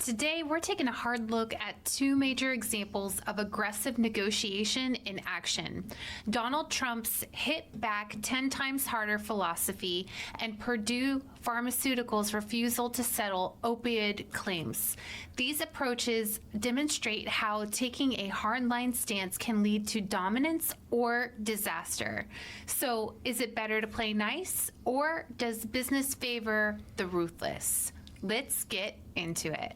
Today, we're taking a hard look at two major examples of aggressive negotiation in action. Donald Trump's hit back 10 times harder philosophy and Purdue Pharmaceuticals' refusal to settle opioid claims. These approaches demonstrate how taking a hardline stance can lead to dominance or disaster. So, is it better to play nice, or does business favor the ruthless? Let's get into it.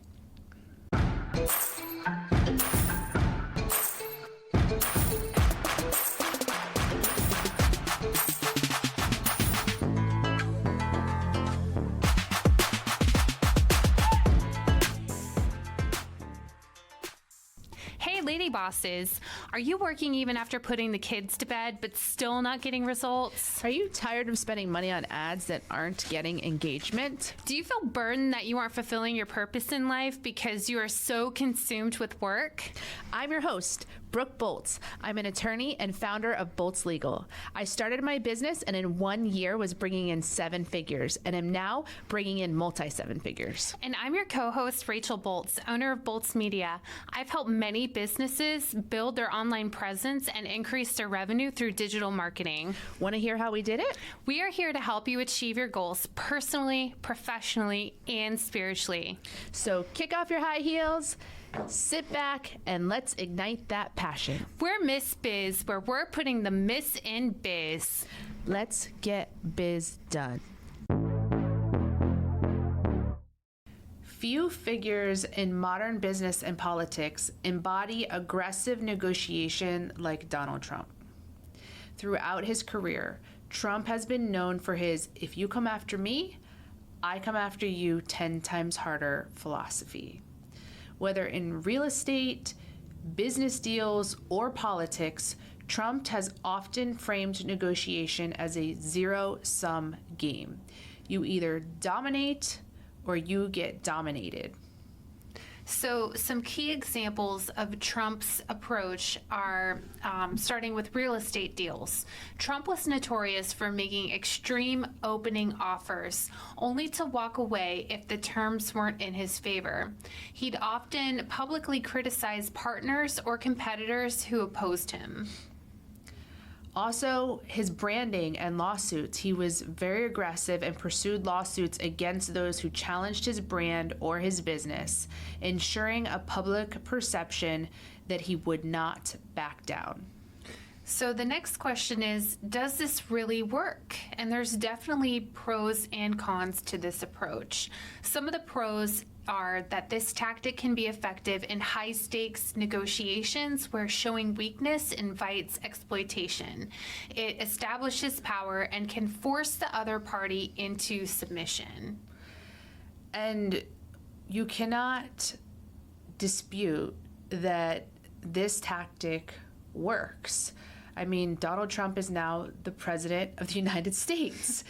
Hey, lady bosses, are you working even after putting the kids to bed but still not getting results? Are you tired of spending money on ads that aren't getting engagement? Do you feel burdened that you aren't fulfilling your purpose in life because you are so consumed with work? I'm your host, Brooke Boltz. I'm an attorney and founder of Boltz Legal. I started my business and in 1 year was bringing in 7 figures and am now bringing in multi-7 figures. And I'm your co-host, Rachel Boltz, owner of Boltz Media. I've helped many businesses build their online presence and increase their revenue through digital marketing. Want to hear how we did it? We are here to help you achieve your goals personally, professionally, and spiritually. So kick off your high heels, sit back, and let's ignite that passion. We're Miss Biz, where we're putting the Miss in biz. Let's get biz done. Few figures in modern business and politics embody aggressive negotiation like Donald Trump. Throughout his career, Trump has been known for his "if you come after me, I come after you 10 times harder" philosophy. Whether in real estate, business deals, or politics, Trump has often framed negotiation as a zero-sum game. You either dominate or you get dominated. So some key examples of Trump's approach are starting with real estate deals. Trump was notorious for making extreme opening offers, only to walk away if the terms weren't in his favor. He'd often publicly criticize partners or competitors who opposed him. Also, his branding and lawsuits. He was very aggressive and pursued lawsuits against those who challenged his brand or his business, ensuring a public perception that he would not back down. So the next question is, does this really work? And there's definitely pros and cons to this approach. Some of the pros are that this tactic can be effective in high-stakes negotiations where showing weakness invites exploitation. It establishes power and can force the other party into submission. And you cannot dispute that this tactic works. I mean, Donald Trump is now the president of the United States,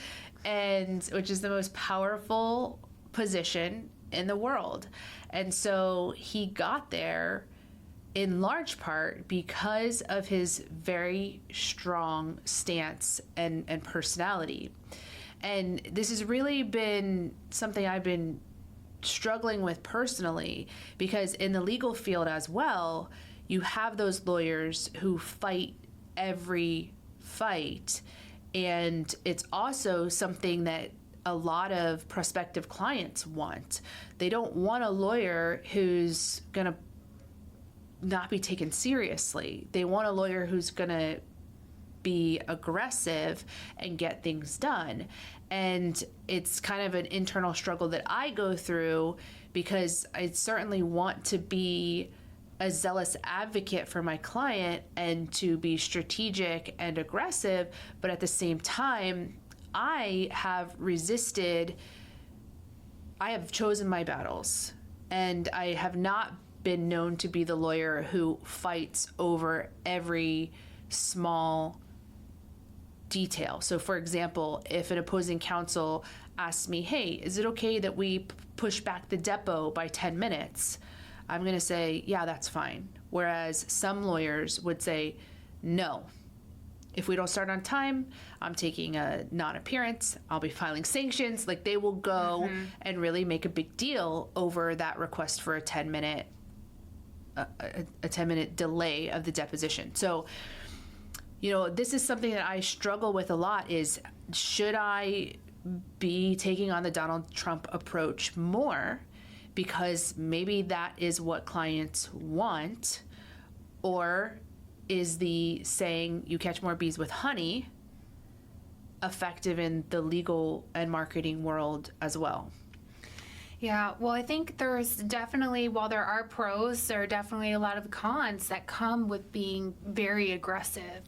and which is the most powerful position in the world. And so he got there in large part because of his very strong stance and personality. And this has really been something I've been struggling with personally, because in the legal field as well, you have those lawyers who fight every fight. And it's also something that a lot of prospective clients want. They don't want a lawyer who's going to not be taken seriously. They want a lawyer who's going to be aggressive and get things done. And it's kind of an internal struggle that I go through, because I certainly want to be a zealous advocate for my client and to be strategic and aggressive, but at the same time, I have chosen my battles, and I have not been known to be the lawyer who fights over every small detail. So for example, if an opposing counsel asks me, hey, is it okay that we push back the depo by 10 minutes? I'm going to say, yeah, that's fine. Whereas some lawyers would say, no, if we don't start on time, I'm taking a non-appearance. I'll be filing sanctions. Like, they will go and really make a big deal over that request for a 10-minute a 10-minute delay of the deposition. So, you know, this is something that I struggle with a lot is, should I be taking on the Donald Trump approach more because maybe that is what clients want, or is the saying you catch more bees with honey effective in the legal and marketing world as well? Yeah, well, I think there's definitely, while there are pros, there are definitely a lot of cons that come with being very aggressive.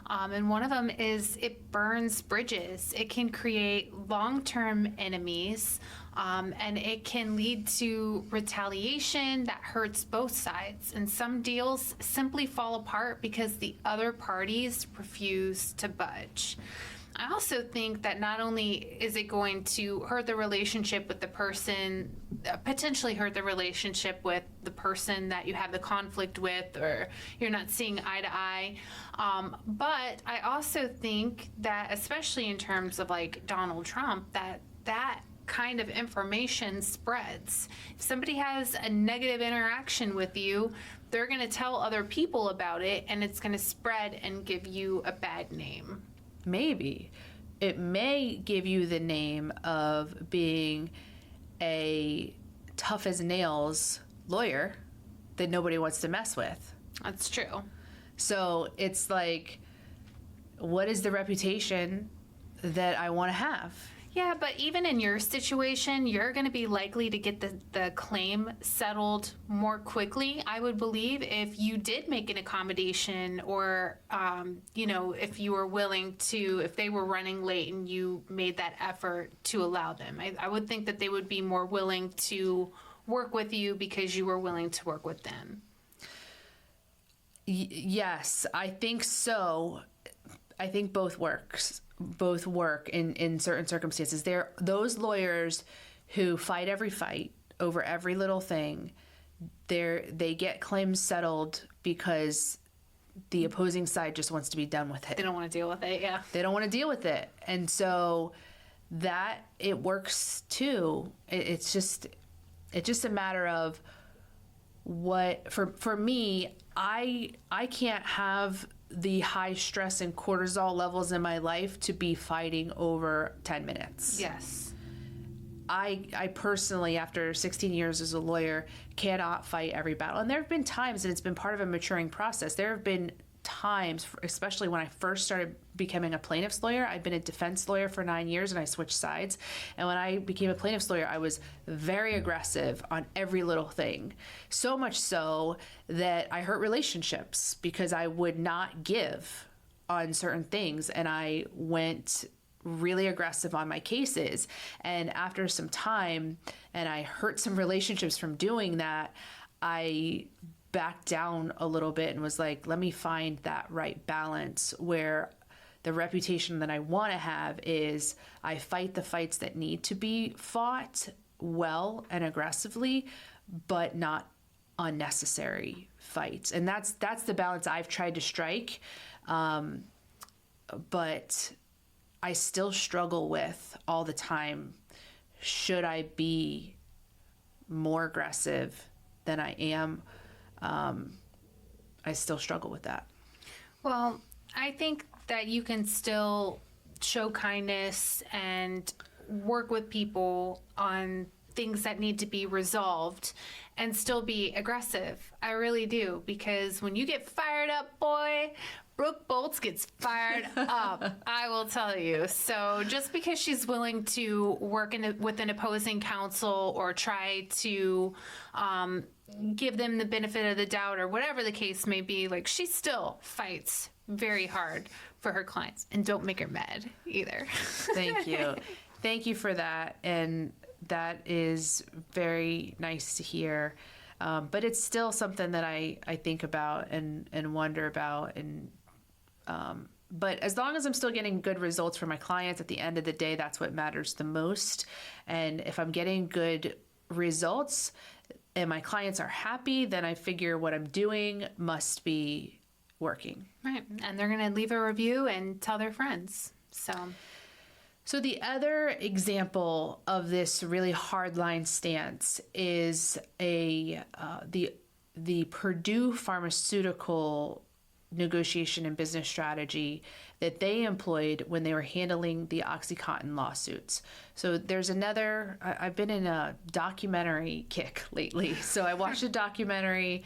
And one of them is it burns bridges. It can create long-term enemies, and it can lead to retaliation that hurts both sides. And some deals simply fall apart because the other parties refuse to budge. I also think that not only is it going to hurt the relationship with the person, potentially hurt the relationship with the person that you have the conflict with, or you're not seeing eye to eye, but I also think that, especially in terms of like Donald Trump, that kind of information spreads. If somebody has a negative interaction with you, they're going to tell other people about it, and it's going to spread and give you a bad name. Maybe. It may give you the name of being a tough as nails lawyer that nobody wants to mess with. That's true. So it's like, what is the reputation that I want to have? Yeah, but even in your situation, you're going to be likely to get the claim settled more quickly, I would believe, if you did make an accommodation, or, you know, if you were willing to, if they were running late and you made that effort to allow them. I would think that they would be more willing to work with you because you were willing to work with them. Yes, I think so. I think both work in certain circumstances. There, those lawyers who fight every fight over every little thing, they get claims settled because the opposing side just wants to be done with it. They don't want to deal with it. Yeah, they don't want to deal with it, and so that it works too. It's just a matter of what for me. I can't have the high stress and cortisol levels in my life to be fighting over 10 minutes. Yes. I personally, after 16 years as a lawyer, cannot fight every battle. And there have been times, and it's been part of a maturing process, there have been times, especially when I first started becoming a plaintiff's lawyer. I'd been a defense lawyer for 9 years, and I switched sides. And when I became a plaintiff's lawyer, I was very aggressive on every little thing. So much so that I hurt relationships because I would not give on certain things, and I went really aggressive on my cases. And after some time, and I hurt some relationships from doing that, I backed down a little bit and was like, let me find that right balance where the reputation that I want to have is I fight the fights that need to be fought well and aggressively, but not unnecessary fights. And that's the balance I've tried to strike. But I still struggle with all the time, should I be more aggressive than I am? I still struggle with that. Well, I think that you can still show kindness and work with people on things that need to be resolved and still be aggressive. I really do, because when you get fired up, boy, Brooke Bolts gets fired up, I will tell you. So just because she's willing to work with an opposing counsel or try to give them the benefit of the doubt or whatever the case may be, like, she still fights very hard for her clients. And don't make her mad either. Thank you. Thank you for that. And that is very nice to hear. But it's still something that I think about and wonder about. And but as long as I'm still getting good results for my clients, at the end of the day, that's what matters the most. And if I'm getting good results and my clients are happy, then I figure what I'm doing must be working. Right. And they're going to leave a review and tell their friends. So the other example of this really hardline stance is the Purdue Pharmaceutical negotiation and business strategy that they employed when they were handling the OxyContin lawsuits. So there's I've been in a documentary kick lately. So I watched a documentary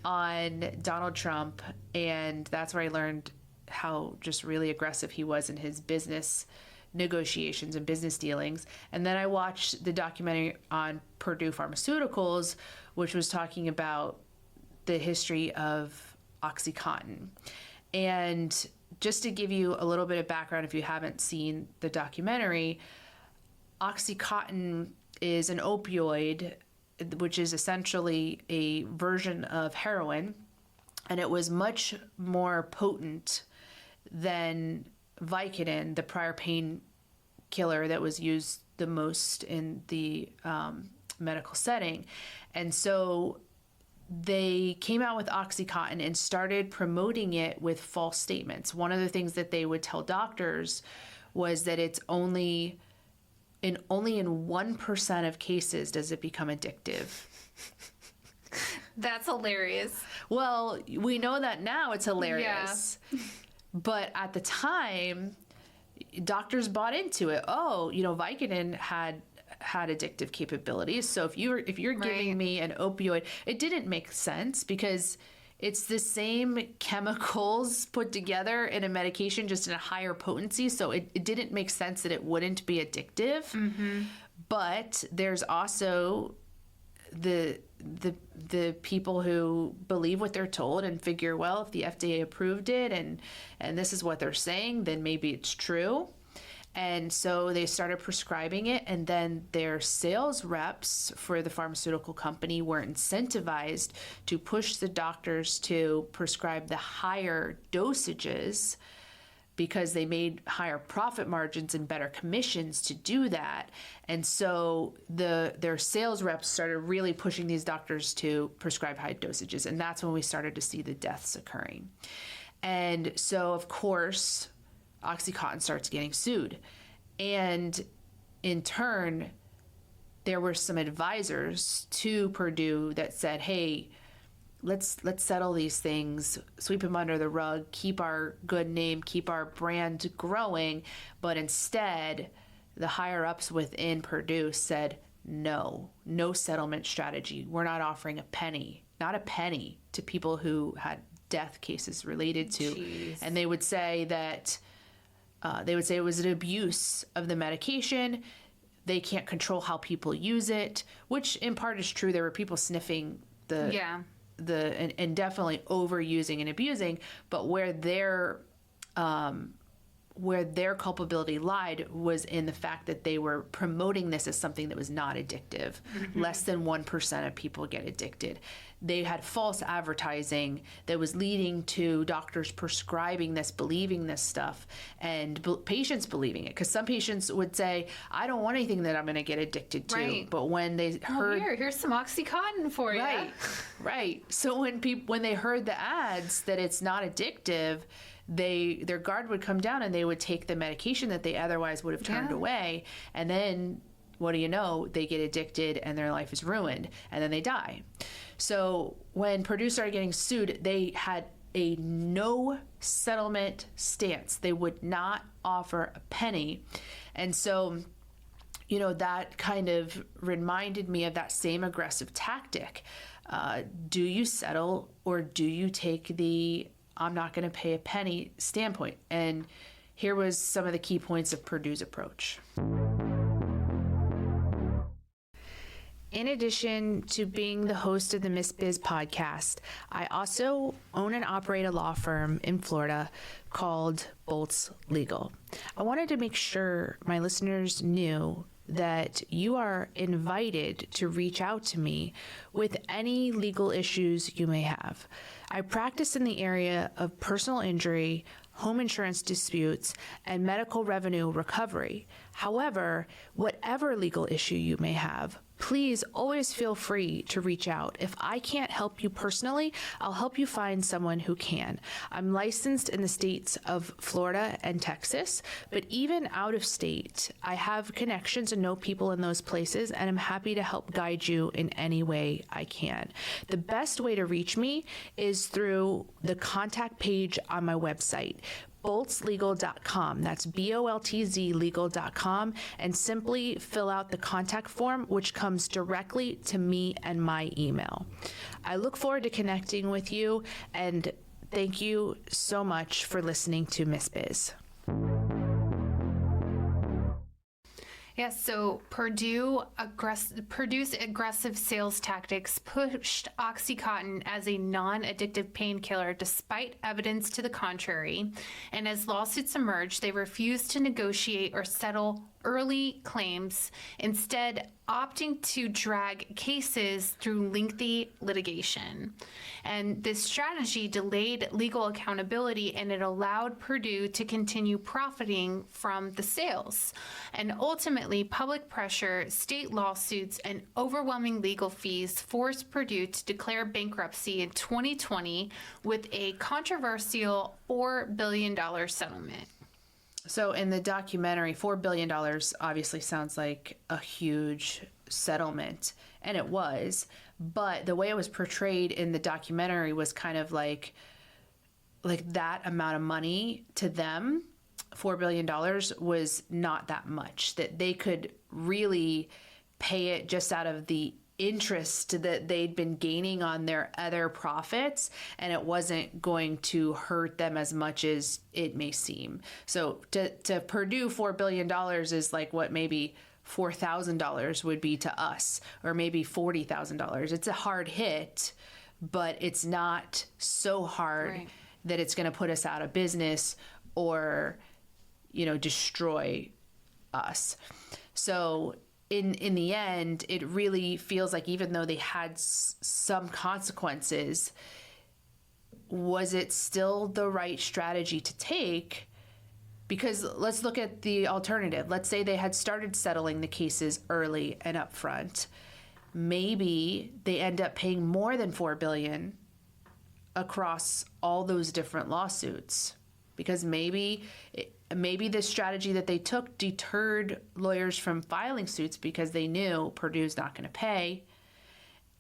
on Donald Trump, and that's where I learned how just really aggressive he was in his business negotiations and business dealings. And then I watched the documentary on Purdue Pharmaceuticals, which was talking about the history of OxyContin. And just to give you a little bit of background, if you haven't seen the documentary, OxyContin is an opioid, which is essentially a version of heroin, and it was much more potent than Vicodin, the prior painkiller that was used the most in the medical setting. And so they came out with OxyContin and started promoting it with false statements. One of the things that they would tell doctors was that it's only in 1% of cases does it become addictive. That's hilarious. Well, we know that now it's hilarious. Yeah. But at the time, doctors bought into it. Oh, Vicodin had addictive capabilities. So if you're giving me an opioid, it didn't make sense because it's the same chemicals put together in a medication, just in a higher potency. So it didn't make sense that it wouldn't be addictive. Mm-hmm. But there's also the people who believe what they're told and figure, well, if the FDA approved it and this is what they're saying, then maybe it's true. And so they started prescribing it, and then their sales reps for the pharmaceutical company were incentivized to push the doctors to prescribe the higher dosages because they made higher profit margins and better commissions to do that. And so their sales reps started really pushing these doctors to prescribe high dosages, and that's when we started to see the deaths occurring. And so, of course, OxyContin starts getting sued. And in turn, there were some advisors to Purdue that said, hey, let's settle these things, sweep them under the rug, keep our good name, keep our brand growing. But instead, the higher ups within Purdue said, no settlement strategy. We're not offering not a penny to people who had death cases related to. Jeez. And they would say that it was an abuse of the medication. They can't control how people use it, which in part is true. There were people sniffing and definitely overusing and abusing, but where their culpability lied was in the fact that they were promoting this as something that was not addictive. Mm-hmm. Less than 1% of people get addicted. They had false advertising that was leading to doctors prescribing this, believing this stuff, and patients believing it. Because some patients would say, I don't want anything that I'm going to get addicted to. Right. But when they heard... here's some OxyContin for you. Right. So when they heard the ads that it's not addictive, their guard would come down and they would take the medication that they otherwise would have turned away. And then, what do you know? They get addicted and their life is ruined, and then they die. So when Purdue started getting sued, they had a no settlement stance. They would not offer a penny. And so, that kind of reminded me of that same aggressive tactic. Do you settle, or do you take the I'm not going to pay a penny standpoint? And here was some of the key points of Purdue's approach. In addition to being the host of the Miss Biz podcast, I also own and operate a law firm in Florida called Bolts Legal. I wanted to make sure my listeners knew that you are invited to reach out to me with any legal issues you may have. I practice in the area of personal injury, home insurance disputes, and medical revenue recovery. However, whatever legal issue you may have, please always feel free to reach out. If I can't help you personally, I'll help you find someone who can. I'm licensed in the states of Florida and Texas, but even out of state, I have connections and know people in those places, and I'm happy to help guide you in any way I can. The best way to reach me is through the contact page on my website, boltzlegal.com. That's BOLTZ legal.com, and simply fill out the contact form, which comes directly to me and my email. I look forward to connecting with you, and thank you so much for listening to Miss Biz. Yes, so Purdue's aggressive sales tactics pushed OxyContin as a non-addictive painkiller despite evidence to the contrary. And as lawsuits emerged, they refused to negotiate or settle early claims, instead opting to drag cases through lengthy litigation. And this strategy delayed legal accountability, and it allowed Purdue to continue profiting from the sales. And ultimately, public pressure, state lawsuits, and overwhelming legal fees forced Purdue to declare bankruptcy in 2020 with a controversial $4 billion settlement. So in the documentary, $4 billion obviously sounds like a huge settlement, and it was, but the way it was portrayed in the documentary was kind of like that amount of money to them, $4 billion, was not that much, that they could really pay it just out of the interest that they'd been gaining on their other profits, and it wasn't going to hurt them as much as it may seem. So to Purdue, $4 billion is like what maybe $4,000 would be to us, or maybe $40,000. It's a hard hit, but it's not so hard that it's going to put us out of business or, destroy us. So in the end, it really feels like even though they had some consequences, was it still the right strategy to take? Because let's look at the alternative. Let's say they had started settling the cases early and upfront. Maybe they end up paying more than $4 billion across all those different lawsuits, because maybe the strategy that they took deterred lawyers from filing suits because they knew Purdue's not going to pay,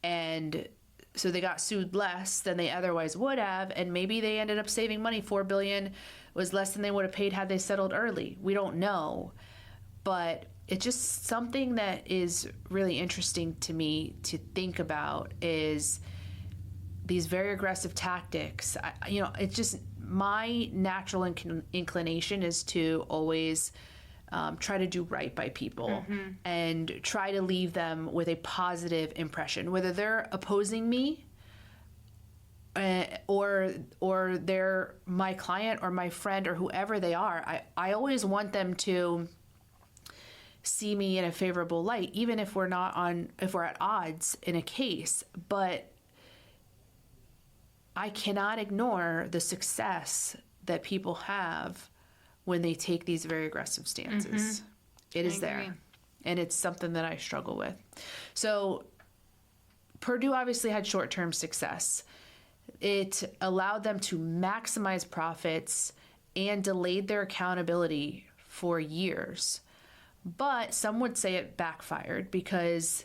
and so they got sued less than they otherwise would have, and maybe they ended up saving money. $4 billion was less than they would have paid had they settled early. We don't know, but it's just something that is really interesting to me to think about, is these very aggressive tactics. It's just my natural inclination is to always try to do right by people and try to leave them with a positive impression, whether they're opposing me or they're my client or my friend or whoever they are. I always want them to see me in a favorable light, even if we're at odds in a case. But I cannot ignore the success that people have when they take these very aggressive stances. It is there. And it's something that I struggle with. So Purdue obviously had short-term success. It allowed them to maximize profits and delayed their accountability for years. But some would say it backfired, because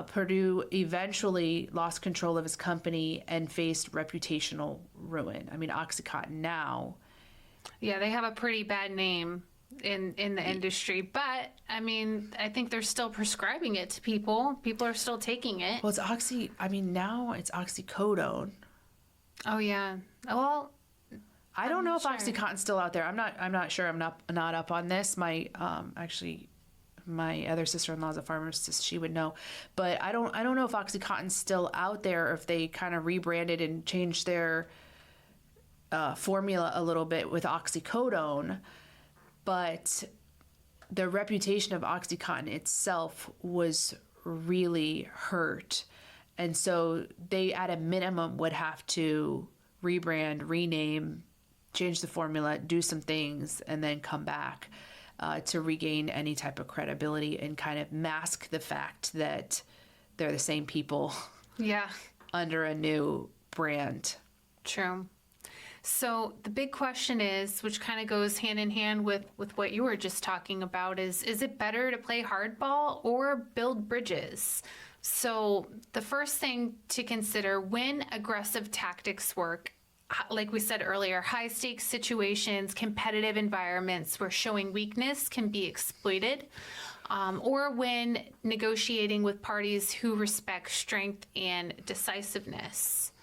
Purdue eventually lost control of his company and faced reputational ruin. I mean, OxyContin now. Yeah, they have a pretty bad name in the industry, but I mean, I think they're still prescribing it to people. People are still taking it. Well, now it's oxycodone. Oh yeah. Well, I don't know if OxyContin's still out there. I'm not sure. I'm not up on this. My other sister-in-law is a pharmacist. She would know, but I don't know if OxyContin's still out there, or if they kind of rebranded and changed their formula a little bit with oxycodone. But the reputation of OxyContin itself was really hurt, and so they, at a minimum, would have to rebrand, rename, change the formula, do some things, and then come back. to regain any type of credibility and kind of mask the fact that they're the same people Yeah. under a new brand. True. So the big question is, which kind of goes hand in hand with what you were just talking about, is it better to play hardball or build bridges? So the first thing to consider when aggressive tactics work, like we said earlier, high stakes situations, competitive environments where showing weakness can be exploited, or when negotiating with parties who respect strength and decisiveness.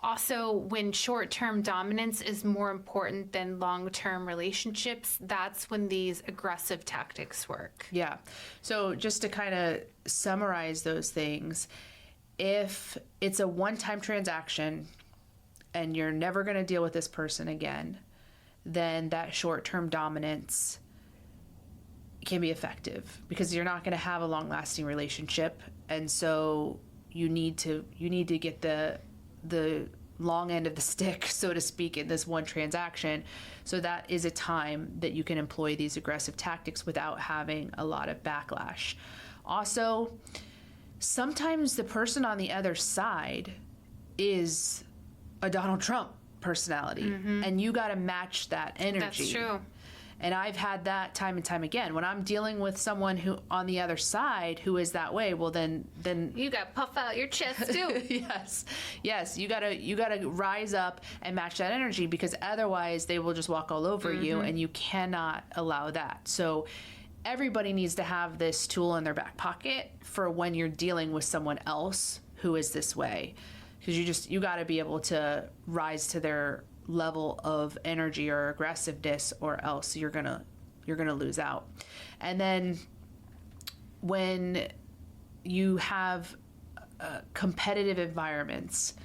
Also, when short-term dominance is more important than long-term relationships, that's when these aggressive tactics work. Yeah. So just to kind of summarize those things, if it's a one-time transaction and you're never going to deal with this person again, then that short-term dominance can be effective because you're not going to have a long-lasting relationship. And so you need to get the long end of the stick, so to speak, in this one transaction. So that is a time that you can employ these aggressive tactics without having a lot of backlash. Also, sometimes the person on the other side is a Donald Trump personality, and you got to match that energy. That's true. And I've had that time and time again. When I'm dealing with someone who on the other side who is that way, well then you got to puff out your chest too. yes, you gotta rise up and match that energy, because otherwise they will just walk all over you, and you cannot allow that. So everybody needs to have this tool in their back pocket for when you're dealing with someone else who is this way, because you got to be able to rise to their level of energy or aggressiveness, or else you're gonna lose out. And then when you have competitive environments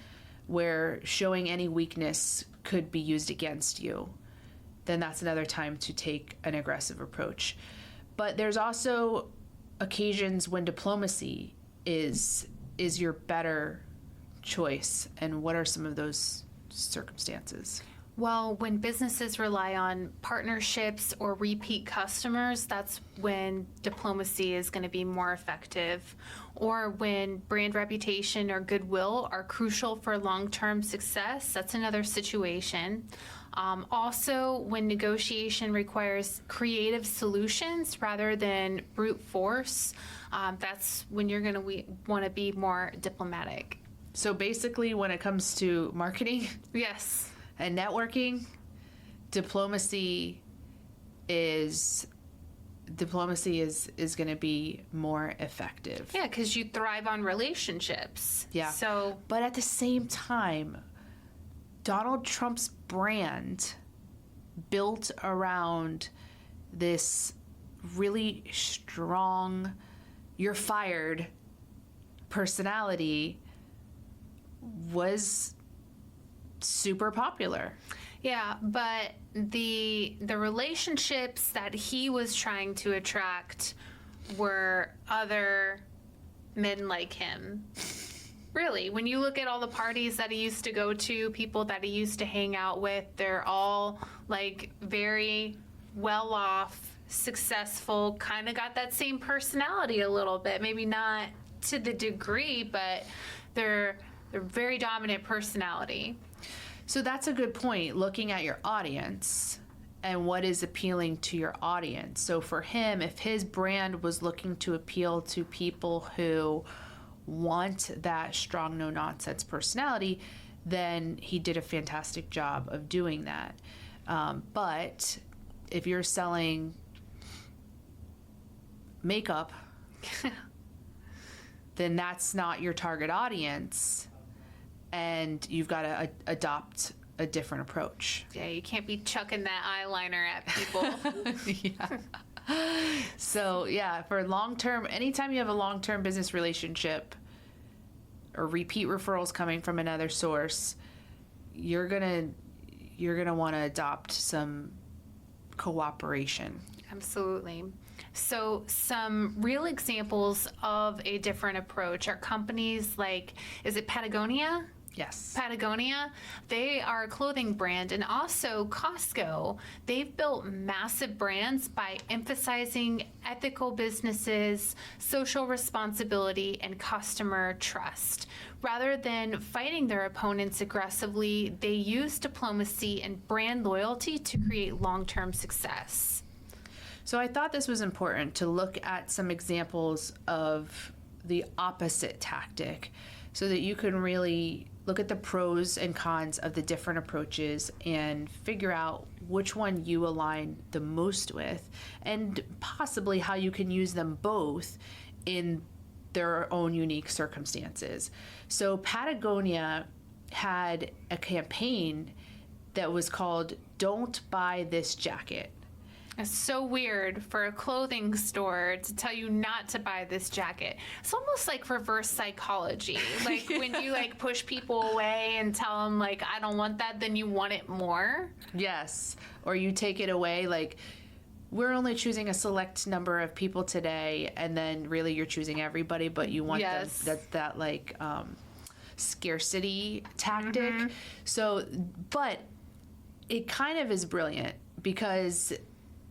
where showing any weakness could be used against you, then that's another time to take an aggressive approach. But there's also occasions when diplomacy is your better choice. And what are some of those circumstances? Well, when businesses rely on partnerships or repeat customers, that's when diplomacy is going to be more effective. Or when brand reputation or goodwill are crucial for long-term success, that's another situation. Also, when negotiation requires creative solutions rather than brute force, that's when you're going to want to be more diplomatic. So basically, when it comes to marketing, yes, and networking, diplomacy is going to be more effective. Yeah, because you thrive on relationships. Yeah. So, but at the same time, Donald Trump's brand built around this really strong, you're fired personality was super popular. Yeah, but the relationships that he was trying to attract were other men like him. Really, when you look at all the parties that he used to go to, people that he used to hang out with, they're all like very well off, successful, kind of got that same personality a little bit. Maybe not to the degree, but they're very dominant personality. So that's a good point, looking at your audience and what is appealing to your audience. So for him, if his brand was looking to appeal to people who want that strong, no-nonsense personality, then he did a fantastic job of doing that. But if you're selling makeup, then that's not your target audience, and you've got to adopt a different approach. Yeah, you can't be chucking that eyeliner at people. Yeah. So yeah, for long-term, anytime you have a long-term business relationship or repeat referrals coming from another source, you're gonna want to adopt some cooperation. Absolutely. So some real examples of a different approach are companies like, is it Patagonia? Yes. Patagonia, they are a clothing brand, and also Costco. They've built massive brands by emphasizing ethical businesses, social responsibility, and customer trust. Rather than fighting their opponents aggressively, they use diplomacy and brand loyalty to create long-term success. So I thought this was important to look at some examples of the opposite tactic so that you can really look at the pros and cons of the different approaches and figure out which one you align the most with, and possibly how you can use them both in their own unique circumstances. So Patagonia had a campaign that was called "Don't Buy This Jacket." It's so weird for a clothing store to tell you not to buy this jacket. It's almost like reverse psychology. Like when you like push people away and tell them like, I don't want that, then you want it more. Yes. Or you take it away, like, we're only choosing a select number of people today, and then really you're choosing everybody, but you want Yes. that like scarcity tactic. So, but it kind of is brilliant because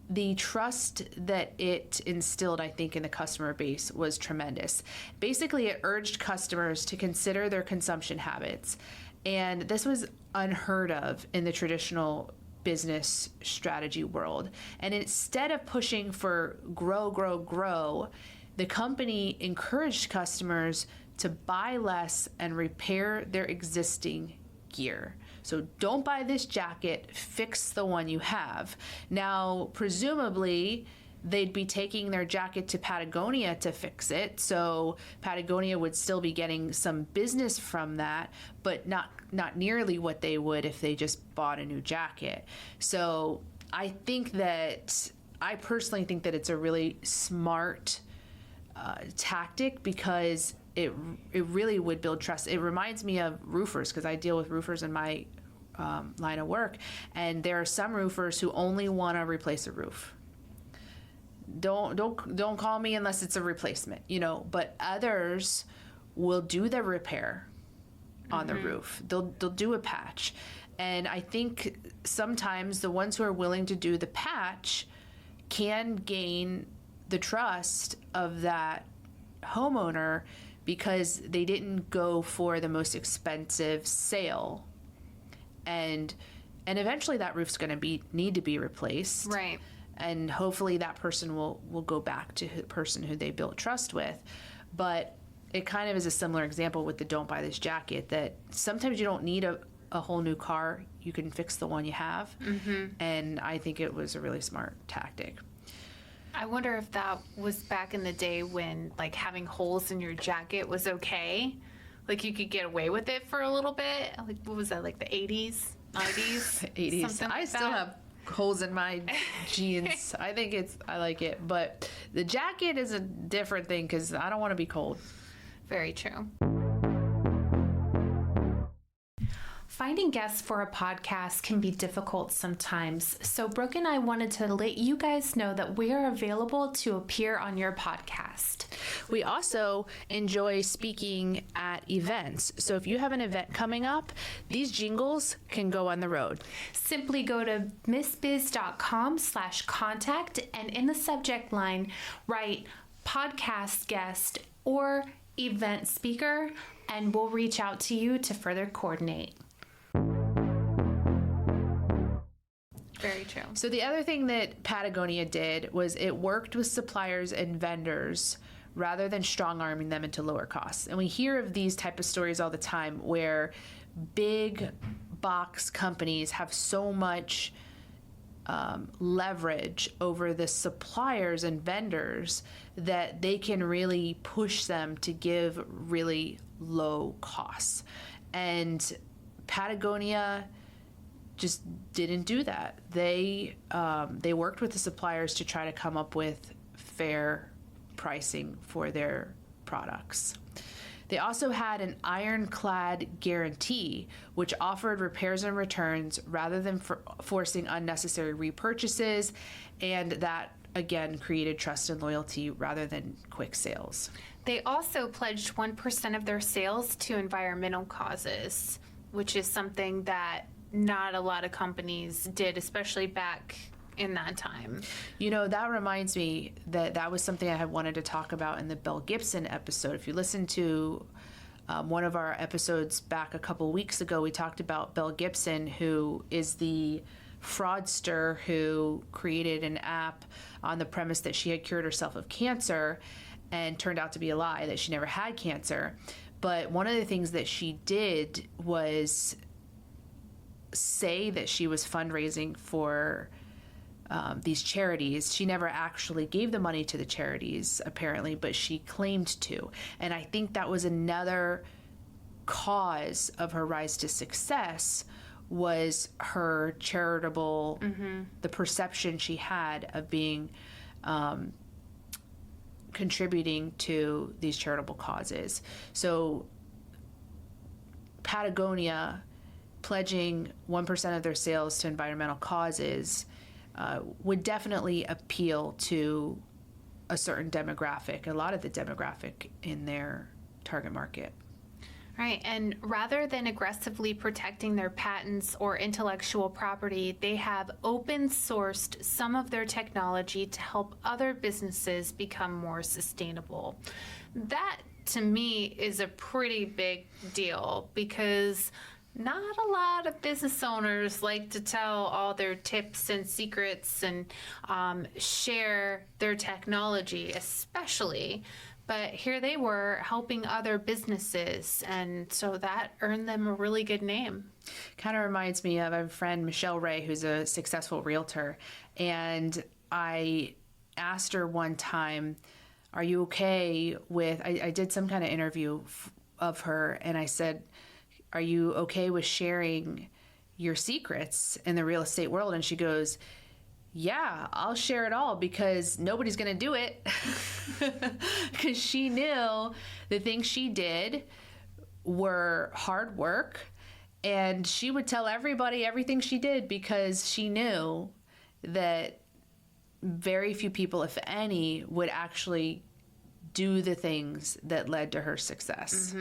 the trust that it instilled, I think, in the customer base was tremendous. Basically, it urged customers to consider their consumption habits. And this was unheard of in the traditional business strategy world. And instead of pushing for grow, grow, grow, the company encouraged customers to buy less and repair their existing gear. So don't buy this jacket, fix the one you have. Now, presumably, they'd be taking their jacket to Patagonia to fix it. So Patagonia would still be getting some business from that, but not nearly what they would if they just bought a new jacket. So I personally think that it's a really smart tactic because it really would build trust. It reminds me of roofers because I deal with roofers in my line of work, and there are some roofers who only want to replace a roof. Don't call me unless it's a replacement, but others will do the repair on the roof. They'll do a patch. And I think sometimes the ones who are willing to do the patch can gain the trust of that homeowner because they didn't go for the most expensive sale. And eventually that roof's going to need to be replaced. Right. And hopefully that person will go back to the person who they built trust with. But it kind of is a similar example with the don't buy this jacket, that sometimes you don't need a whole new car. You can fix the one you have. And I think it was a really smart tactic. I wonder if that was back in the day when like having holes in your jacket was okay. Like you could get away with it for a little bit. Like what was that, like the 80s, 90s? 80s. Something like I still have holes in my jeans. I like it. But the jacket is a different thing because I don't want to be cold. Very true. Finding guests for a podcast can be difficult sometimes, so Brooke and I wanted to let you guys know that we are available to appear on your podcast. We also enjoy speaking at events, so if you have an event coming up, these jingles can go on the road. Simply go to missbiz.com/contact and in the subject line, write podcast guest or event speaker, and we'll reach out to you to further coordinate. Very true. So the other thing that Patagonia did was it worked with suppliers and vendors rather than strong-arming them into lower costs. And we hear of these type of stories all the time where big box companies have so much leverage over the suppliers and vendors that they can really push them to give really low costs. And Patagonia just didn't do that. They worked with the suppliers to try to come up with fair pricing for their products. They also had an ironclad guarantee, which offered repairs and returns rather than forcing unnecessary repurchases, and that again created trust and loyalty rather than quick sales. They also pledged 1% of their sales to environmental causes, which is something that not a lot of companies did, especially back in that time. You know, that reminds me that was something I had wanted to talk about in the Belle Gibson episode. If you listen to one of our episodes back a couple weeks ago, we talked about Belle Gibson, who is the fraudster who created an app on the premise that she had cured herself of cancer, and turned out to be a lie, that she never had cancer. But one of the things that she did was say that she was fundraising for these charities. She never actually gave the money to the charities, apparently, but she claimed to. And I think that was another cause of her rise to success, was her charitable, the perception she had of being contributing to these charitable causes. So Patagonia pledging 1% of their sales to environmental causes would definitely appeal to a certain demographic, a lot of the demographic in their target market. Right, and rather than aggressively protecting their patents or intellectual property, they have open sourced some of their technology to help other businesses become more sustainable. That, to me, is a pretty big deal, because not a lot of business owners like to tell all their tips and secrets and share their technology, especially. But here they were helping other businesses, and so that earned them a really good name. Kind of reminds me of a friend, Michelle Ray, who's a successful realtor. And I asked her one time, are you okay with, I did some kind of interview of her, and I said, are you okay with sharing your secrets in the real estate world? And she goes, yeah, I'll share it all, because nobody's going to do it. Because she knew the things she did were hard work, and she would tell everybody everything she did, because she knew that very few people, if any, would actually do the things that led to her success.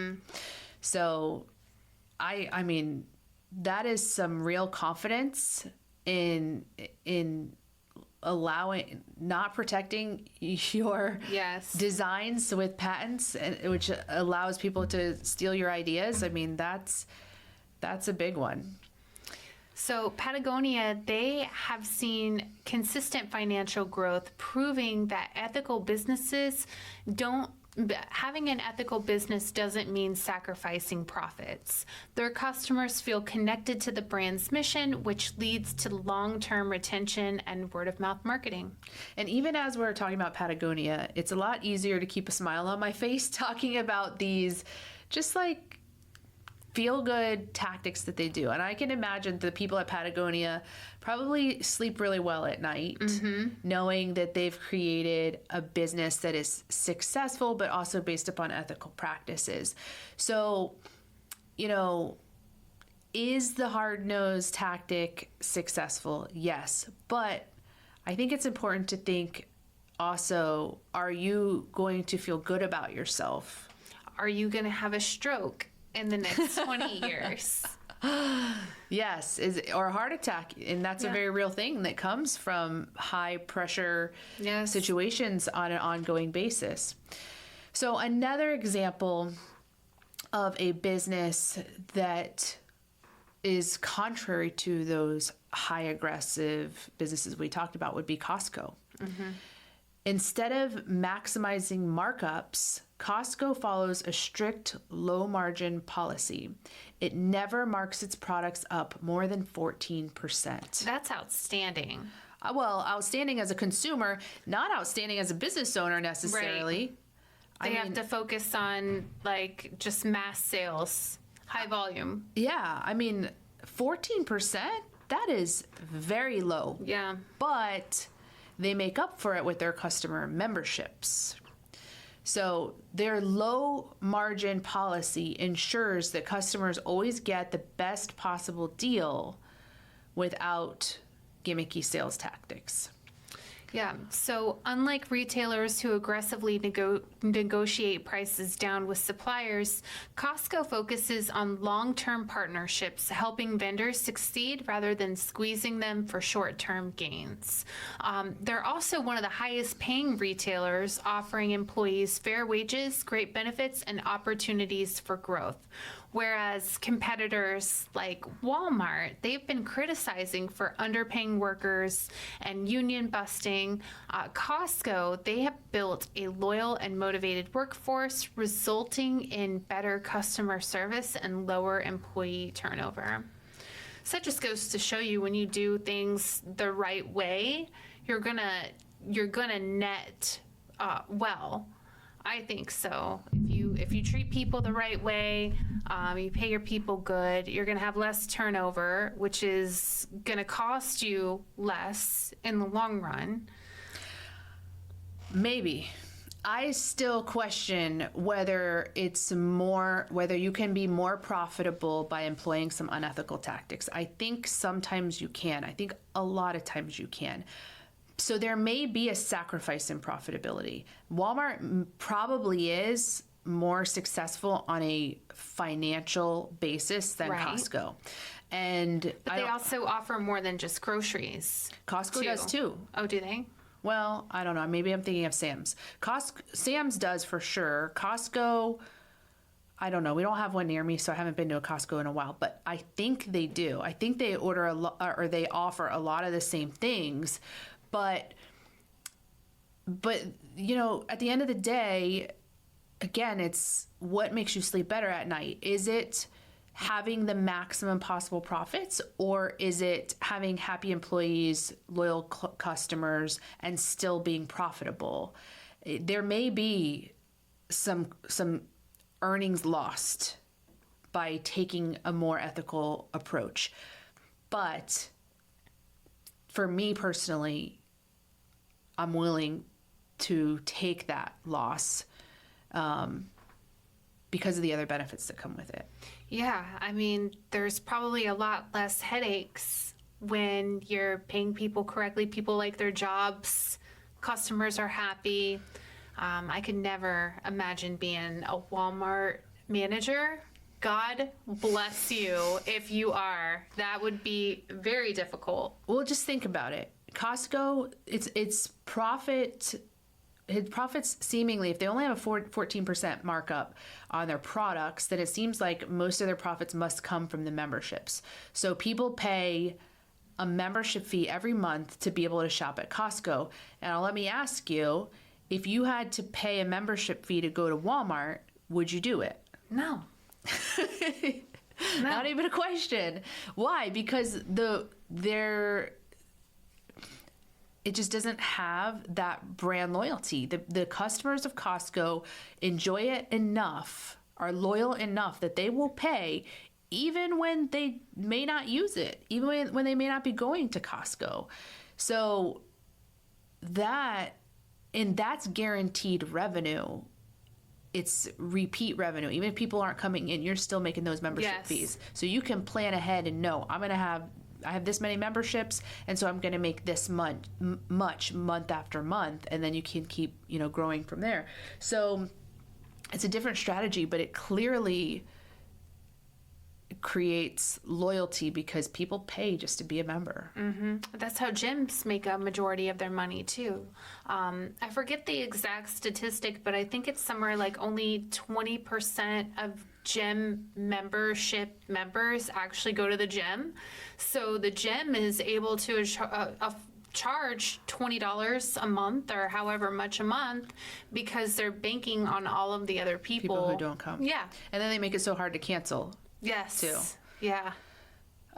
So I mean, that is some real confidence in allowing, not protecting your designs with patents, which allows people to steal your ideas. I mean, that's a big one. So Patagonia, they have seen consistent financial growth, proving that having an ethical business doesn't mean sacrificing profits. Their customers feel connected to the brand's mission, which leads to long-term retention and word-of-mouth marketing. And even as we're talking about Patagonia, it's a lot easier to keep a smile on my face talking about these just like feel-good tactics that they do. And I can imagine the people at Patagonia probably sleep really well at night, knowing that they've created a business that is successful, but also based upon ethical practices. So, you know, is the hard-nosed tactic successful? Yes. But I think it's important to think also, are you going to feel good about yourself? Are you going to have a stroke in the next 20 years? Yes, or a heart attack. And that's a very real thing that comes from high pressure situations on an ongoing basis. So another example of a business that is contrary to those high aggressive businesses we talked about would be Costco. Instead of maximizing markups, Costco follows a strict low margin policy. It never marks its products up more than 14%. That's outstanding. Well, outstanding as a consumer, not outstanding as a business owner necessarily. Right. They have to focus on like just mass sales, high volume. Yeah, I mean, 14%, that is very low. Yeah. But they make up for it with their customer memberships. So their low margin policy ensures that customers always get the best possible deal without gimmicky sales tactics. Yeah. So, unlike retailers who aggressively negotiate prices down with suppliers, Costco focuses on long term partnerships, helping vendors succeed rather than squeezing them for short term gains. They're also one of the highest paying retailers, offering employees fair wages, great benefits, and opportunities for growth. Whereas competitors like Walmart, they've been criticizing for underpaying workers and union busting. Costco, they have built a loyal and motivated workforce, resulting in better customer service and lower employee turnover. So that just goes to show you, when you do things the right way, you're gonna net well. I think so. If you treat people the right way, you pay your people good, you're going to have less turnover, which is going to cost you less in the long run. Maybe. I still question whether you can be more profitable by employing some unethical tactics. I think sometimes you can. I think a lot of times you can. So there may be a sacrifice in profitability. Walmart probably is more successful on a financial basis than Costco. But they also offer more than just groceries. Costco does too. Oh, do they? Well, I don't know. Maybe I'm thinking of Sam's. Sam's does for sure. Costco, I don't know. We don't have one near me, so I haven't been to a Costco in a while. But I think they do. I think they order a lot, or they offer a lot of the same things. But you know, at the end of the day, again, it's what makes you sleep better at night. Is it having the maximum possible profits, or is it having happy employees, loyal customers, and still being profitable? There may be some earnings lost by taking a more ethical approach. But for me personally, I'm willing to take that loss because of the other benefits that come with it. Yeah, I mean, there's probably a lot less headaches when you're paying people correctly. People like their jobs, customers are happy. I could never imagine being a Walmart manager. God bless you if you are. That would be very difficult. Well, just think about it. Costco, its profits seemingly, if they only have a 14% markup on their products, then it seems like most of their profits must come from the memberships. So people pay a membership fee every month to be able to shop at Costco. And let me ask you, if you had to pay a membership fee to go to Walmart, would you do it? No. Not even a question. Why? Because it just doesn't have that brand loyalty. The customers of Costco enjoy it enough, are loyal enough that they will pay even when they may not use it, even when they may not be going to Costco. So that's guaranteed revenue. It's repeat revenue. Even if people aren't coming in, you're still making those membership fees. So you can plan ahead and know, I have this many memberships, and so I'm going to make this much month after month, and then you can keep, growing from there. So it's a different strategy, but it clearly creates loyalty because people pay just to be a member. Mm-hmm. That's how gyms make a majority of their money too. I forget the exact statistic, but I think it's somewhere like only 20% of gym membership members actually go to the gym. So the gym is able to charge $20 a month or however much a month because they're banking on all of the other people who don't come. Yeah. And then they make it so hard to cancel. Yes. Too. Yeah.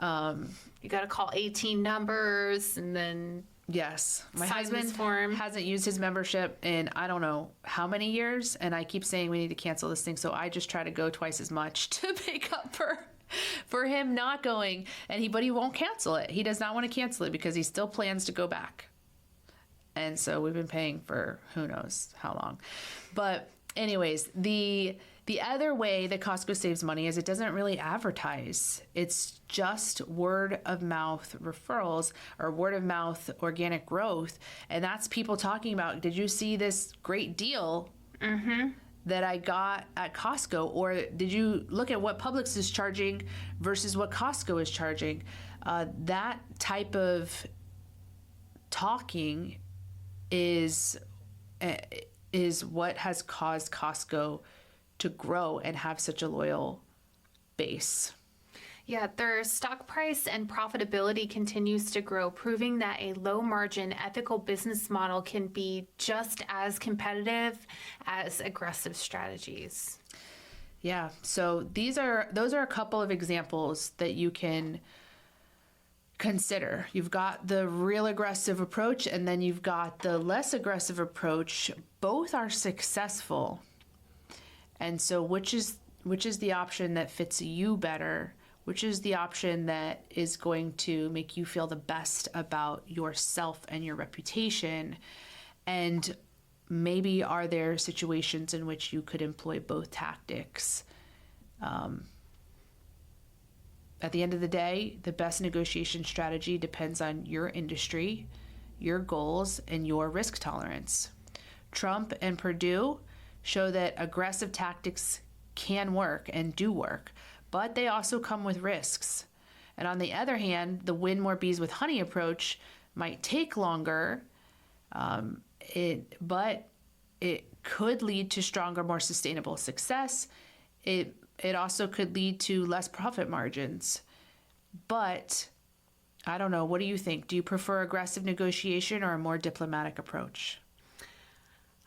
You got to call 18 numbers and then. Yes. My sign husband this form. Hasn't used his membership in I don't know how many years, and I keep saying we need to cancel this thing, so I just try to go twice as much to make up for him not going, but he won't cancel it. He does not want to cancel it because he still plans to go back. And so we've been paying for who knows how long. But anyways, The other way that Costco saves money is it doesn't really advertise. It's just word of mouth referrals or word of mouth organic growth. And that's people talking about, did you see this great deal that I got at Costco? Or did you look at what Publix is charging versus what Costco is charging? That type of talking is what has caused Costco to grow and have such a loyal base. Yeah, their stock price and profitability continues to grow, proving that a low margin ethical business model can be just as competitive as aggressive strategies. Yeah, so those are a couple of examples that you can consider. You've got the real aggressive approach and then you've got the less aggressive approach. Both are successful. And so which is the option that fits you better? Which is the option that is going to make you feel the best about yourself and your reputation? And maybe are there situations in which you could employ both tactics? At the end of the day, the best negotiation strategy depends on your industry, your goals, and your risk tolerance. Trump and Purdue show that aggressive tactics can work and do work, but they also come with risks. And on the other hand, the win more bees with honey approach might take longer, but it could lead to stronger, more sustainable success. It also could lead to less profit margins. But I don't know, what do you think? Do you prefer aggressive negotiation or a more diplomatic approach?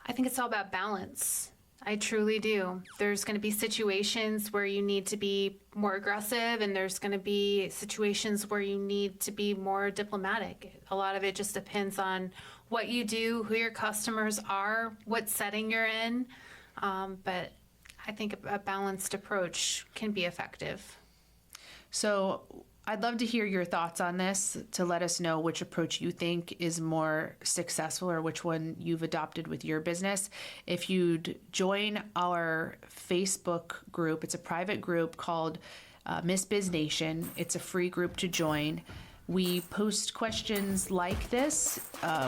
I think it's all about balance. I truly do. There's going to be situations where you need to be more aggressive, and there's going to be situations where you need to be more diplomatic. A lot of it just depends on what you do, who your customers are, what setting you're in. But I think a balanced approach can be effective. So I'd love to hear your thoughts on this, to let us know which approach you think is more successful or which one you've adopted with your business. If you'd join our Facebook group, it's a private group called Miss Biz Nation. It's a free group to join. We post questions like this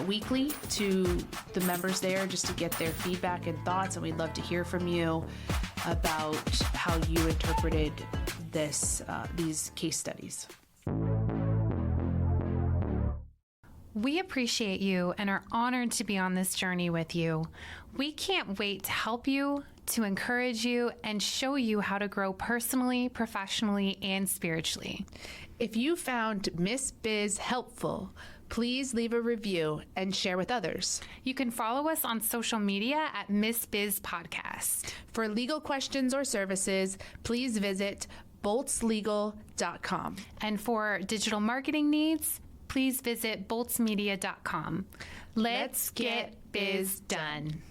weekly to the members there just to get their feedback and thoughts, and we'd love to hear from you about how you interpreted these case studies. We appreciate you and are honored to be on this journey with you. We can't wait to help you, to encourage you, and show you how to grow personally, professionally, and spiritually. If you found Miss Biz helpful, please leave a review and share with others. You can follow us on social media at Miss Biz Podcast. For legal questions or services, please visit boltslegal.com. And for digital marketing needs, please visit boltsmedia.com. Let's get biz done.